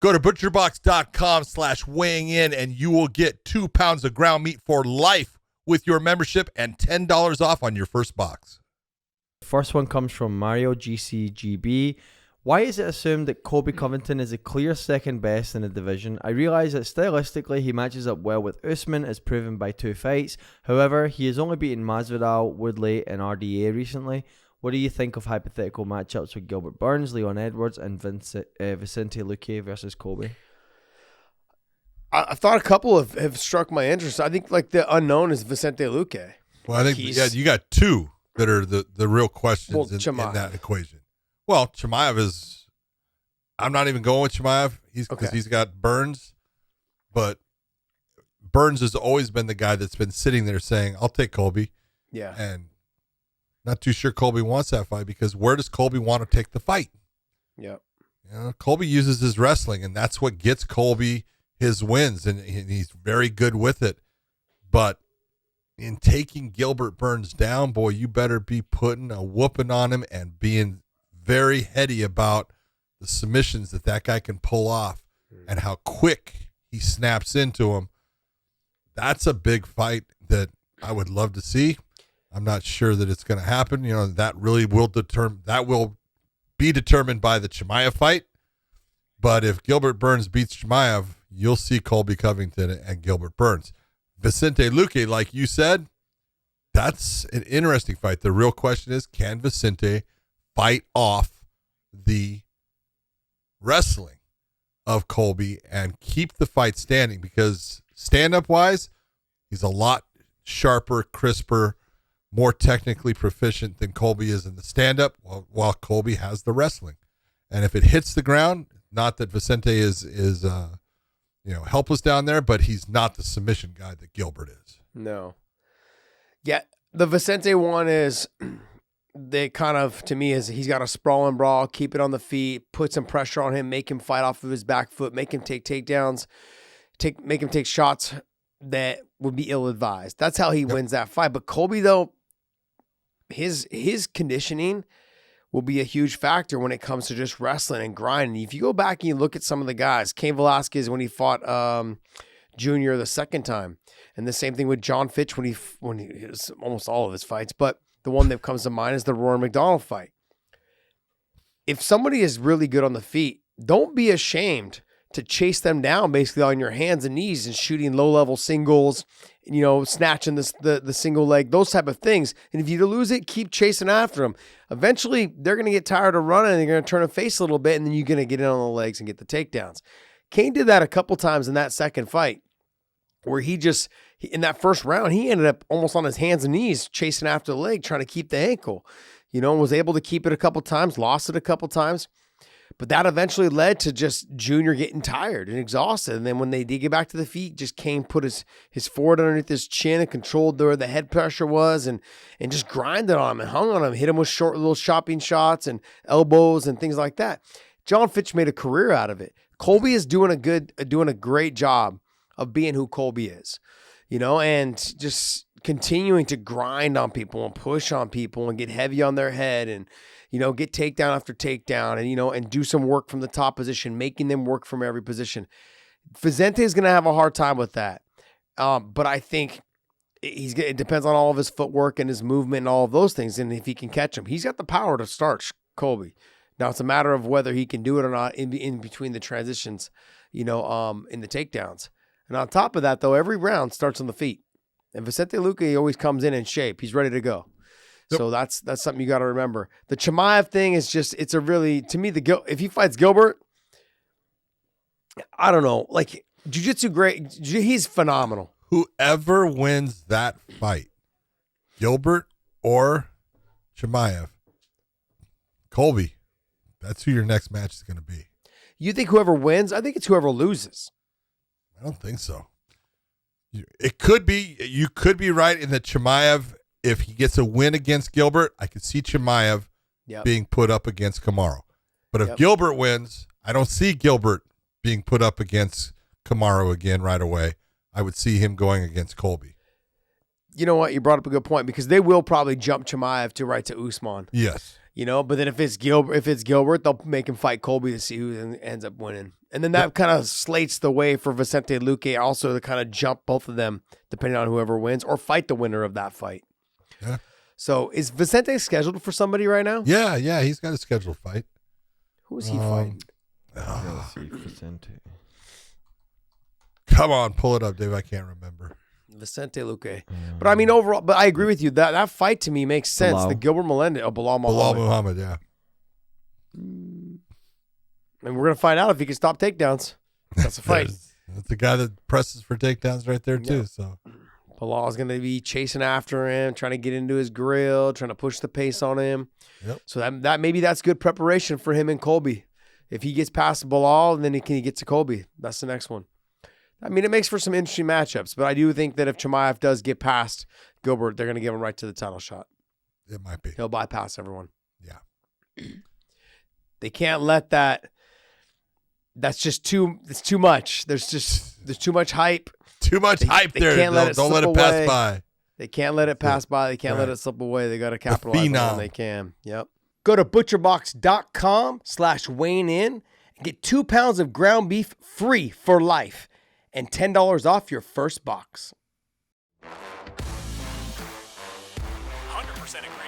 Go to butcherbox.com/weighing in and you will get 2 pounds of ground meat for life with your membership and $10 off on your first box. First one comes from Mario GCGB. Why is it assumed that Colby Covington is the clear second best in the division? I realize that stylistically he matches up well with Usman, as proven by 2 fights. However, he has only beaten Masvidal, Woodley, and RDA recently. What do you think of hypothetical matchups with Gilbert Burns, Leon Edwards, and Vicente Luque versus Colby? I thought a couple have struck my interest. I think like the unknown is Vicente Luque. Well, I think you got 2 that are the real questions in that equation. Well, Chimaev is – I'm not even going with Chimaev because he's got Burns. But Burns has always been the guy that's been sitting there saying, I'll take Colby. Yeah. And not too sure Colby wants that fight because where does Colby want to take the fight? Yep. You know, Colby uses his wrestling, and that's what gets Colby his wins, and he's very good with it. But in taking Gilbert Burns down, boy, you better be putting a whooping on him and being very heady about the submissions that guy can pull off and how quick he snaps into him. That's a big fight that I would love to see. I'm not sure that it's going to happen. You know, that really will be determined by the Chimaev fight. But if Gilbert Burns beats Chimaev, you'll see Colby Covington and Gilbert Burns. Vicente Luque, like you said, that's an interesting fight. The real question is, can Vicente fight off the wrestling of Colby and keep the fight standing? Because stand-up wise, he's a lot sharper, crisper, more technically proficient than Colby is in the stand-up, while Colby has the wrestling. And if it hits the ground, not that Vicente is helpless down there, but he's not the submission guy that Gilbert is. No. Yeah, the Vicente one is they kind of, to me, is he's got a sprawl and brawl, keep it on the feet, put some pressure on him, make him fight off of his back foot, make him take takedowns, make him take shots that would be ill-advised. That's how he wins that fight. But Colby, though, his conditioning will be a huge factor when it comes to just wrestling and grinding. If you go back and you look at some of the guys, Cain Velasquez when he fought Junior the second time, and the same thing with John Fitch when he was almost all of his fights, but the one that comes to mind is the Rory McDonald fight. If somebody is really good on the feet, don't be ashamed to chase them down basically on your hands and knees and shooting low-level singles, snatching the single leg, those type of things. And if you lose it, keep chasing after them. Eventually, they're going to get tired of running and they're going to turn and face a little bit, and then you're going to get in on the legs and get the takedowns. Cain did that a couple times in that second fight where in that first round, he ended up almost on his hands and knees chasing after the leg, trying to keep the ankle, and was able to keep it a couple times, lost it a couple times. But that eventually led to just Junior getting tired and exhausted. And then when they did get back to the feet, just Cain put his forward underneath his chin and controlled where the head pressure was and just grinded on him and hung on him, hit him with short little chopping shots and elbows and things like that. John Fitch made a career out of it. Colby is doing a great job of being who Colby is, and just continuing to grind on people and push on people and get heavy on their head and, get takedown after takedown and, and do some work from the top position, making them work from every position. Vicente is going to have a hard time with that. But I think it depends on all of his footwork and his movement and all of those things. And if he can catch him, he's got the power to start Colby. Now it's a matter of whether he can do it or not in between the transitions, in the takedowns. And on top of that, though, every round starts on the feet. And Vicente Luque always comes in shape. He's ready to go. Yep. So that's something you got to remember. The Chimaev thing is just, it's a really, to me, if he fights Gilbert, I don't know, like jiu-jitsu great, he's phenomenal. Whoever wins that fight, Gilbert or Chimaev, Colby, that's who your next match is going to be. You think whoever wins? I think it's whoever loses. I don't think so. It could be, you could be right in that Chimaev, if he gets a win against Gilbert, I could see Chimaev being put up against Kamaru. But if Gilbert wins, I don't see Gilbert being put up against Kamaru again right away. I would see him going against Colby. You know what? You brought up a good point because they will probably jump Chimaev to Usman. Yes. You know, but then if it's Gilbert, they'll make him fight Colby to see who ends up winning. And then that kind of slates the way for Vicente Luque also to kind of jump both of them, depending on whoever wins, or fight the winner of that fight. Yeah. So is Vicente scheduled for somebody right now? Yeah, he's got a scheduled fight. Who's he fighting? Let's see, Vicente. Come on, pull it up, Dave. I can't remember. Vicente Luque. But I mean, overall, but I agree with you. That fight to me makes sense. Bilal. The Gilbert Melendez, Bilal Bilal Muhammad. Muhammad, yeah. And we're going to find out if he can stop takedowns. That's a fight. That's the guy that presses for takedowns right there, too. Yeah. So Bilal's going to be chasing after him, trying to get into his grill, trying to push the pace on him. Yep. So that maybe that's good preparation for him and Colby. If he gets past Bilal, then he can get to Colby. That's the next one. I mean, it makes for some interesting matchups, but I do think that if Chimaev does get past Gilbert, they're going to give him right to the title shot. it might be. He'll bypass everyone. Yeah. They can't let that. That's just it's too much. There's too much hype. Too much hype there. Can't Don't let it pass by. They can't let it pass by. They can't let Right. it slip away. They got to capitalize on it phenom. when they can. Yep. Go to butcherbox.com/weighing-in and get 2 pounds of ground beef free for life and $10 off your first box. 100% agree.